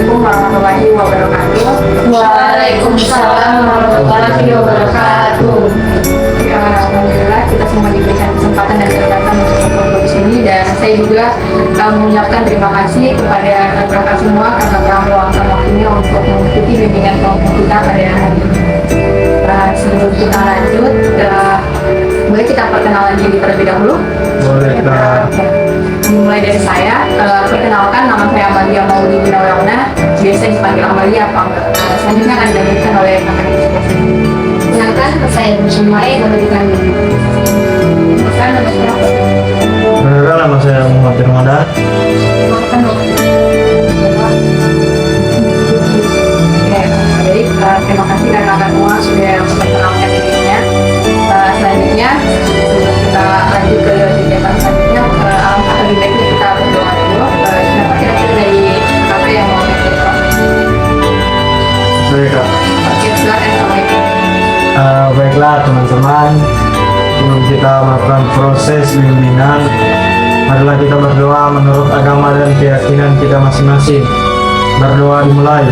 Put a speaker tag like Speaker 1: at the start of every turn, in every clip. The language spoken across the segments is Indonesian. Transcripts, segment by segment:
Speaker 1: Assalamualaikum warahmatullahi wabarakatuh.
Speaker 2: Waalaikumsalam warahmatullahi wabarakatuh.
Speaker 1: Ya, alhamdulillah kita semua diberikan kesempatan dan kesempatan untuk berkumpul di sini, dan saya juga mengucapkan terima kasih kepada kakak semua karena telah meluangkan waktunya untuk mengikuti bimbingan kelompok kita pada hari ini. Sebelum kita lanjut, boleh kita perkenalan diri terlebih dahulu?
Speaker 3: Boleh, Kak.
Speaker 1: Mulai dari saya, perkenalkan, nama saya Amalia Mauli Gunawana, biasa dipanggil Amalia apa enggak. Selanjutnya akan dilanjutkan oleh kakak saya.
Speaker 2: Silakan saya Jumai boleh dipanggil.
Speaker 1: Saya nama siapa?
Speaker 3: Perkenalkan, nama saya Muhammad Ramadan.
Speaker 1: Makan dong. Oke, baik. Terima kasih kakak semua sudah memperkenalkan dirinya. Selanjutnya, sebelum kita lanjut ke kegiatan selanjutnya, alangkah lebih baiknya kita berdoa dulu. Siapa kira-kira dari kakak yang mau berdoa?
Speaker 3: Baik, Kak.
Speaker 1: Oke, silakan. Assalamualaikum.
Speaker 3: Baiklah teman-teman, sebelum kita melakukan proses bimbingan, marilah kita berdoa menurut agama dan keyakinan kita masing-masing. Berdoa dimulai.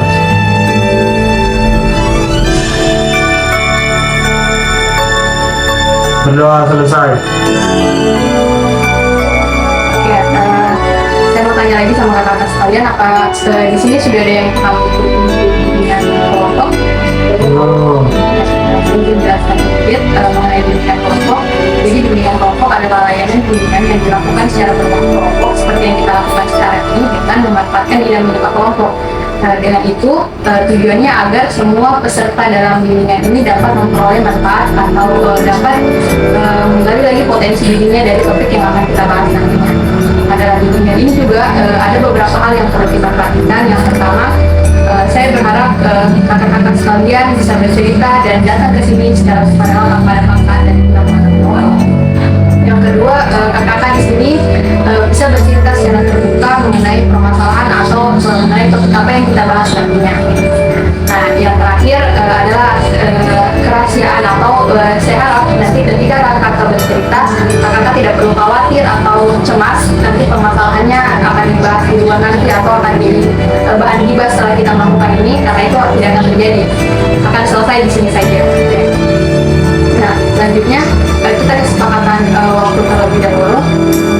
Speaker 3: Berdoa selesai.
Speaker 1: Oke, saya mau tanya lagi sama kakak sekalian, apa di sini sudah ada yang tahu bimbingan kelompok?
Speaker 3: Belum.
Speaker 1: Mungkin jelaskan sedikit mengenai bimbingan kelompok. Jadi bimbingan kelompok adalah layanan bimbingan yang dilakukan secara berkelompok seperti yang kita lakukan sekarang ini dengan memanfaatkan ide membentuk kelompok. Dengan itu tujuannya agar semua peserta dalam bimbingan ini dapat memperoleh manfaat atau dapat menggali lagi potensi dirinya dari topik yang akan kita bahas nantinya. Pada bimbingan ini juga ada beberapa hal yang perlu kita perhatikan. Yang pertama, saya berharap kakak-kakak sekalian bisa bercerita dan datang ke sini secara sukarela tanpa ada paksaan dan tidak. Yang kedua, kakak-kakak di sini bisa bercerita secara terbuka mengenai permasalahan atau mengenai topik apa yang kita bahas nantinya. Nah, yang terakhir adalah kerahasiaan atau saya harap nanti ketika kakak-kakak bercerita, kakak-kakak tidak perlu khawatir atau cemas nanti permasalahannya akan dibahas di luar nanti atau akan jadi bahan gibah setelah kita melakukan ini, karena itu tidak akan terjadi, akan selesai di sini saja. Oke. Nah, selanjutnya kita kesepakatan waktu terlebih dahulu.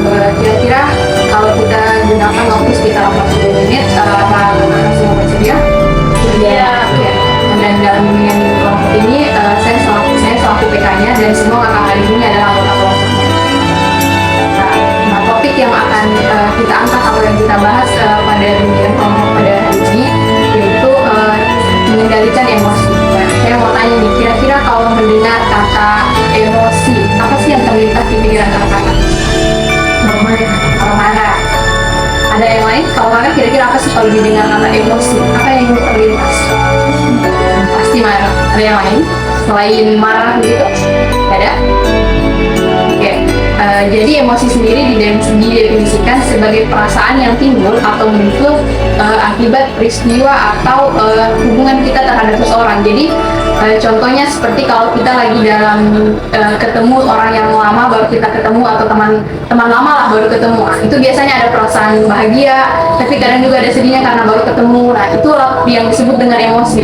Speaker 1: Kira-kira kalau kita gunakan waktu sekitar 40 menit, apa kakak semua bersedia?
Speaker 2: Iya.
Speaker 1: Oke. Dan dalam bimbingan kelompok ini, saya selaku PK-nya dan semua kakak di sini adalah anggota kelompoknya. Nah, topik yang akan kita angkat atau yang kita bahas pada bimbingan kelompok pada hari ini yaitu mengendalikan emosi. Nah, saya mau tanya nih, kira-kira kalau mendengar kata emosi, apa sih yang terlintas di pikiran kakak-kakak? Marah. Ada yang lain? Kalau kakak kira-kira apa sih kalau didengar kata emosi? Apa yang terlintas? Pasti marah. Ada yang lain? Selain marah begitu? Gak ada? Oke. Jadi emosi sendiri didefinisikan sebagai perasaan yang timbul atau muncul akibat peristiwa atau hubungan kita terhadap seseorang. Jadi contohnya seperti kalau kita lagi dalam ketemu orang yang lama baru kita ketemu, atau teman lama lah baru ketemu. Nah, itu biasanya ada perasaan bahagia, tapi kadang juga ada sedihnya karena baru ketemu. Nah, itu yang disebut dengan emosi.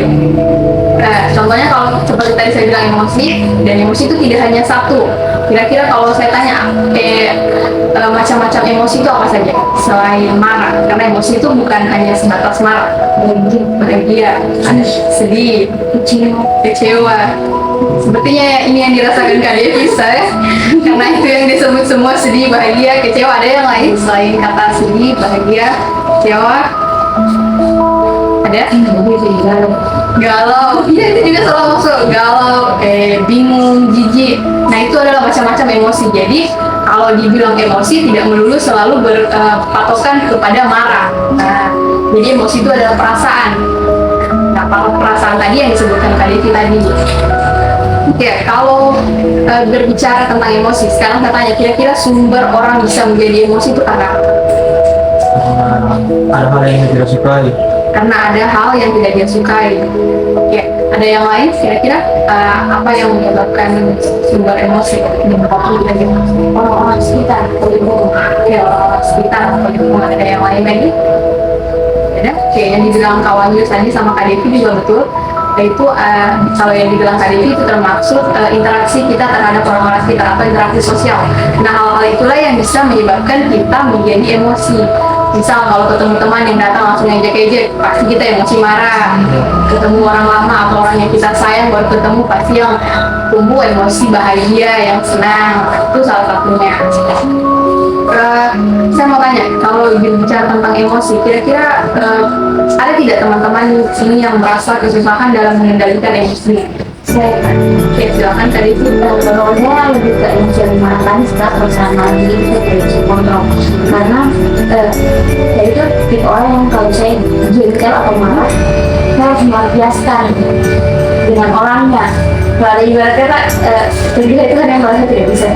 Speaker 1: Contohnya kalau seperti tadi saya bilang emosi, dan emosi itu tidak hanya satu. Kira-kira kalau saya tanya macam-macam emosi itu apa saja selain marah? Karena emosi itu bukan hanya sebatas marah, bahagia, sedih, kecewa. Sepertinya ini yang dirasakan Kak Devis ya. Karena itu yang disebut semua, sedih, bahagia, kecewa. Ada yang lain selain kata sedih, bahagia, kecewa? Ada? Galau, iya itu juga salah masuk. Galau, bingung, jijik. Nah, itu adalah macam-macam emosi. Jadi kalau dibilang emosi tidak melulu selalu berpatokan kepada marah. Nah, jadi emosi itu adalah perasaan. Nah, perasaan tadi yang disebutkan Kak Devi tadi. Oke, kalau berbicara tentang emosi, sekarang saya tanya, kira-kira sumber orang bisa menjadi emosi itu karena apa?
Speaker 3: Ada hal yang tidak sukai.
Speaker 1: Karena ada hal yang tidak dia sukai. Oke, ada yang lain kira-kira apa yang menyebabkan sumber emosi? Orang-orang sekitar, lingkungan. Oke, orang-orang sekitar, lingkungan. Ada yang lain lagi? ada. Kayak yang dibilang kawan Yus tadi sama Kak Devi juga betul. Itu kalau yang dibilang Kak Devi itu termaksud interaksi kita terhadap orang-orang sekitar atau interaksi sosial. Nah, hal-hal itulah yang bisa menyebabkan kita menjadi emosi. Misal kalau ketemu teman yang datang langsung ejek-ejek, pasti kita emosi marah. Ketemu orang lama atau orang yang kita sayang baru ketemu, pasti yang tumbuh emosi bahagia, yang senang. Itu salah satunya. Saya mau tanya, kalau bicara tentang emosi, kira-kira ada tidak teman-teman sini yang merasa kesusahan dalam mengendalikan emosi? Oke, silakan tadi itu.
Speaker 2: Kalau saya lebih ke emosi menyenangkan setelah bersama diri itu dari kontrol, karena saya itu tipe orang yang kalau saya jengkel atau marah, saya harus melampiaskan dengan orangnya. Kalau ada ibaratnya Pak, tergila itu kan yang merasa tidak bisa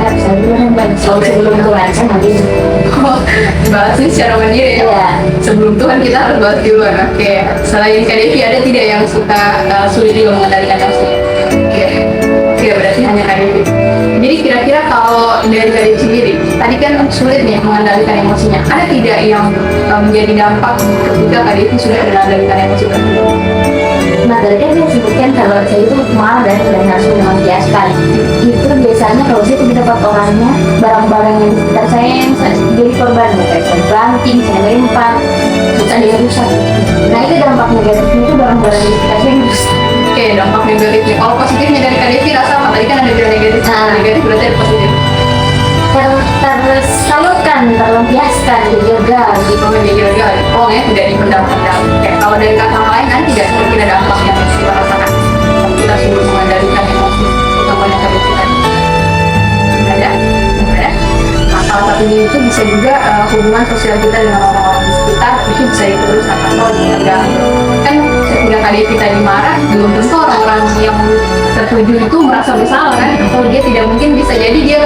Speaker 2: dulu yang baik sebelum Tuhan saya nanti
Speaker 1: Bahasnya secara mandiri ya?
Speaker 2: Iya.
Speaker 1: Sebelum Tuhan kita harus bahas duluan. Oke, selain Kak Devi ada tidak yang suka sulit juga mengendalikan emosi? Oke, berarti hanya Kak Devi. Jadi kira-kira kalau dari Kak Devi sendiri, tadi kan sulit nih mengendalikan emosinya. Ada tidak yang menjadi dampak ketika Kak Devi sudah mengendalikan emosi tersebut?
Speaker 2: Nah, tadi kan saya sebutkan kalau saya itu marah dan harus melampiaskan. Itu biasanya kalau saya tidak dapat orangnya, barang-barang yang di sekitar saya yang jadi korban, kayak saya banting, saya lempar, terus ada yang rusak. Nah, itu dampak negatifnya itu barang-barang di sekitar saya yang rusak.
Speaker 1: Oke, dampak negatifnya. Kalau positifnya dari Kak Devi rasa apa? Tadi kan ada bilang negatif. Negatif berarti ada positif.
Speaker 2: Tersalurkan, terlampiaskan, dijaga gitu.
Speaker 1: Menjaga oh ya, tidak dipendam-pendam. Oke, kalau dari kata lain kan tidak seperti ada dampak yang kita rasakan. Kita sudah mengendalikan emosi utamanya Kak Devi tadi. Ada? Nah, salah satunya itu bisa juga hubungan sosial kita dengan orang-orang di sekitar itu bisa diteruskan atau terganggu. Kan ketika Kak Devi tadi marah, belum tentu orang-orang yang tertuju itu merasa bersalah kan, atau dia tidak mungkin, bisa jadi dia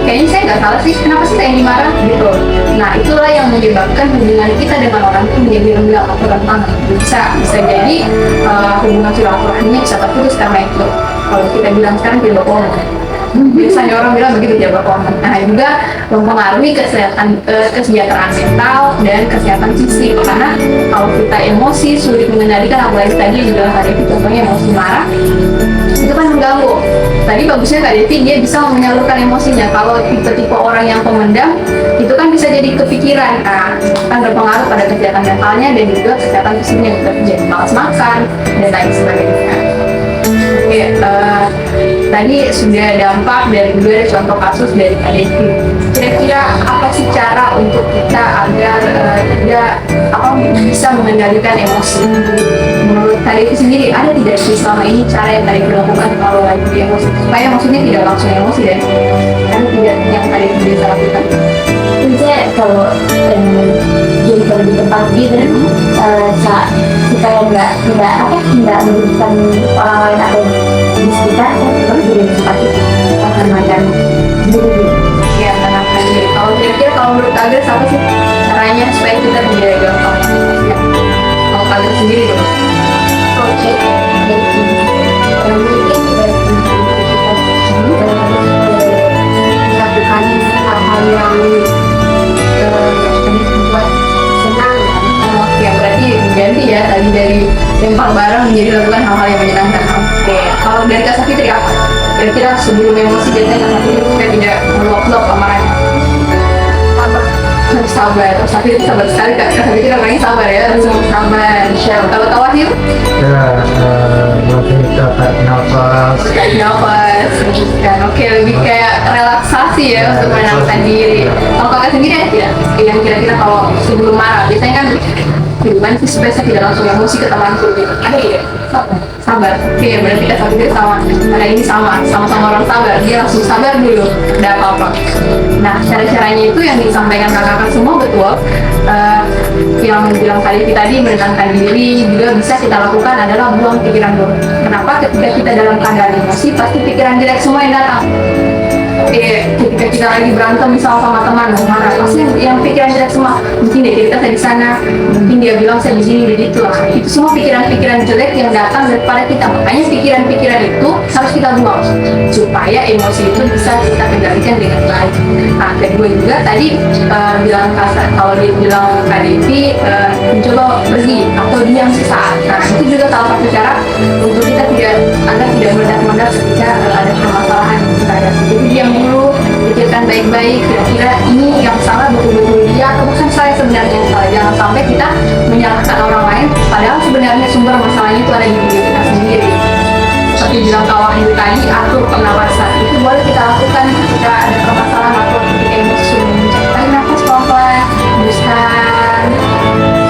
Speaker 1: kayaknya saya nggak salah sih, kenapa sih saya yang dimarah gitu. Nah, itulah yang menyebabkan hubungan kita dengan orang itu menjadi renggang atau rentan. Bisa jadi hubungan silaturahminya bisa terputus karena itu. Kalau kita bilang sekarang tidak berbohong, biasanya orang bilang begitu, tidak berbohong. Nah, juga mempengaruhi kesejahteraan mental dan kesehatan fisik, karena kalau kita emosi sulit mengendalikan, apalagi tadi juga hari itu contohnya emosi marah, itu kan mengganggu. Tadi bagusnya Kak Devi dia bisa menyalurkan emosinya. Kalau tipe-tipe orang yang pemendam itu kan bisa jadi kepikiran, kan berpengaruh pada kesehatan mentalnya dan juga kesehatan fisiknya, bisa jadi malas makan dan lain sebagainya. Oke, tadi sudah dampak dari kedua, ada contoh kasus dari Kak Devi. Kira-kira apa sih cara untuk kita agar tidak bisa mengendalikan emosi? Menurut Kak Devi sendiri, ada tidak sih selama ini cara yang Kak Devi lakukan kalau lagi emosi supaya maksudnya tidak langsung emosi dan ada tidak yang Kak Devi bisa lakukan?
Speaker 2: Saya kalau jadi kalau di tempat gitu supaya nggak merugikan orang lain atau di sekitar, saya terus jadi tempat itu akan makan sendiri.
Speaker 1: Ya, menenangkan diri. Kalau kira-kira kalau menurut Kak apa sih caranya supaya kita tidak gampang emosi? Kalau Kak sendiri dong.
Speaker 2: Oke, mungkin lakukan hal-hal yang membuat senang.
Speaker 1: Ya, berarti diganti ya tadi dari lempar barang menjadi lakukan hal-hal yang menyenangkan. Oke, kalau dari Kak Safitri apa? Kira-kira sebelum emosi biasanya Kak Safitri supaya tidak meluap-luap amarahnya? Sabar, Safitri sabar sekali Kak. Kak Safitri orangnya sabar ya, langsung sabar. Tahu-tahu Wahyu?
Speaker 3: Ya, berarti kita tarik nafas.
Speaker 1: Tarik nafas, kan? Oke, lebih kayak relaksasi ya untuk menenangkan diri. Kalau Kakak sendiri ada tidak? Yang kira-kira kalau sebelum marah, biasanya kan gimana sih supaya saya tidak langsung emosi ke temanku gitu? Ada tidak? Sabar. Oke, berarti Kak Safitri sama ini sama-sama orang sabar. Dia langsung sabar dulu, tidak apa-apa. Nah, cara-caranya itu yang disampaikan kakak-kakak semua betul. Yang bilang tadi menenangkan diri juga bisa kita lakukan adalah buang pikiran dulu. Kenapa? Ketika kita dalam keadaan emosi, pasti pikiran jelek semua yang datang. ketika kita lagi berantem misal sama teman marah, pasti yang pikiran kita semua mungkin dia cerita saya di sana, mungkin dia bilang saya di sini, jadi itu semua pikiran-pikiran jelek yang datang daripada kita. Makanya pikiran-pikiran itu harus kita buang supaya emosi itu bisa kita kendalikan dengan baik. Nah, kedua juga tadi bilang kasar, kalau dia bilang Kak Devi mencoba pergi atau diam sesaat. Nah, itu juga salah satu cara untuk kita agar tidak meledak-meledak ketika ada permasalahan yang kita hadapi. Jadi diam dulu, pikirkan baik-baik, kira-kira ini yang salah betul-betul dia atau bukan saya sebenarnya yang salah. Jangan sampai kita menyalahkan orang lain, padahal sebenarnya sumber masalahnya itu ada di diri kita sendiri. Seperti bilang kawan itu tadi, atur pernapasan itu boleh kita lakukan ketika ada permasalahan atau ketika emosi muncul. Tarik nafas pelan-pelan, hembuskan,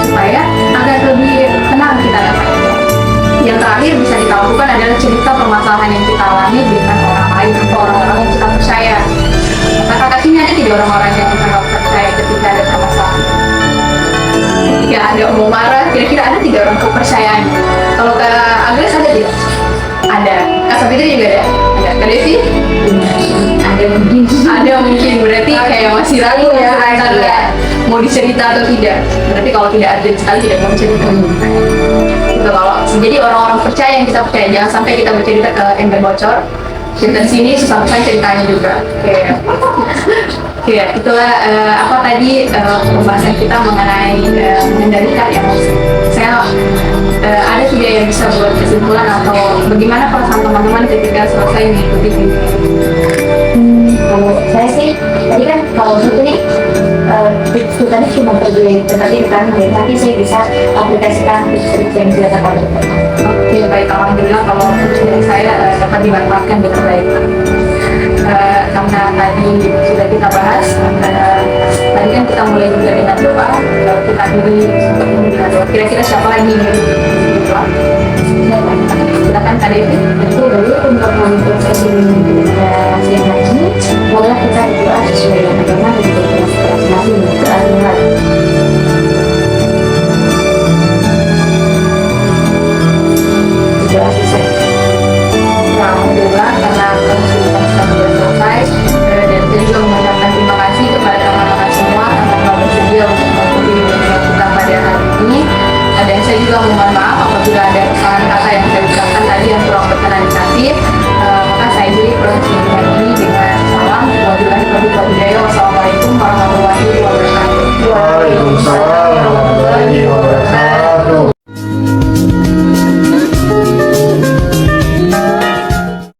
Speaker 1: supaya agar lebih tenang kita dapat. Yang terakhir bisa kita lakukan adalah cerita permasalahan yang kita alami dengan orang lain atau orang-orang yang kita percaya. Nah, kakak sini ada tidak orang-orang yang kita percaya ketika ada permasalahan? Ketika ada mau marah, kira-kira ada tidak orang kepercayaan? Kalau Kak Agnes ada tidak? Ada. Kak Sapitri juga ada? Ada. Kak Devi?
Speaker 2: Ada mungkin.
Speaker 1: Ada mungkin, berarti kayak masih ragu ya antara mau dicerita atau tidak. Berarti kalau tidak ada sekali tidak mau cerita. Gitu, kalau jadi orang-orang percaya yang kita percaya, jangan sampai kita bercerita ke ember bocor. Cerita di sini susah-susah ceritanya juga. Oke, itulah apa tadi pembahasan kita mengenai mengendalikan emosi. Saya ada tidak yang bisa buat kesimpulan atau bagaimana perasaan teman-teman ketika selesai mengikuti ini?
Speaker 2: Kalau saya sih, tadi kan kalau itu nih, itu tadi cuma pergi tetapi kan nanti saya bisa aplikasikan tips yang sudah terpakai.
Speaker 1: Oke, baik, alhamdulillah kalau dari saya dapat dimanfaatkan dengan baik. Karena tadi sudah kita bahas, tadi kan kita mulai juga dengan doa, kita diri dengan doa. Kira-kira siapa lagi yang doa? Silakan Kak Devi.
Speaker 2: Itu dulu untuk proses ini hasil haji, mulai kita berdoa sesuai dengan agama dan juga masing-masing.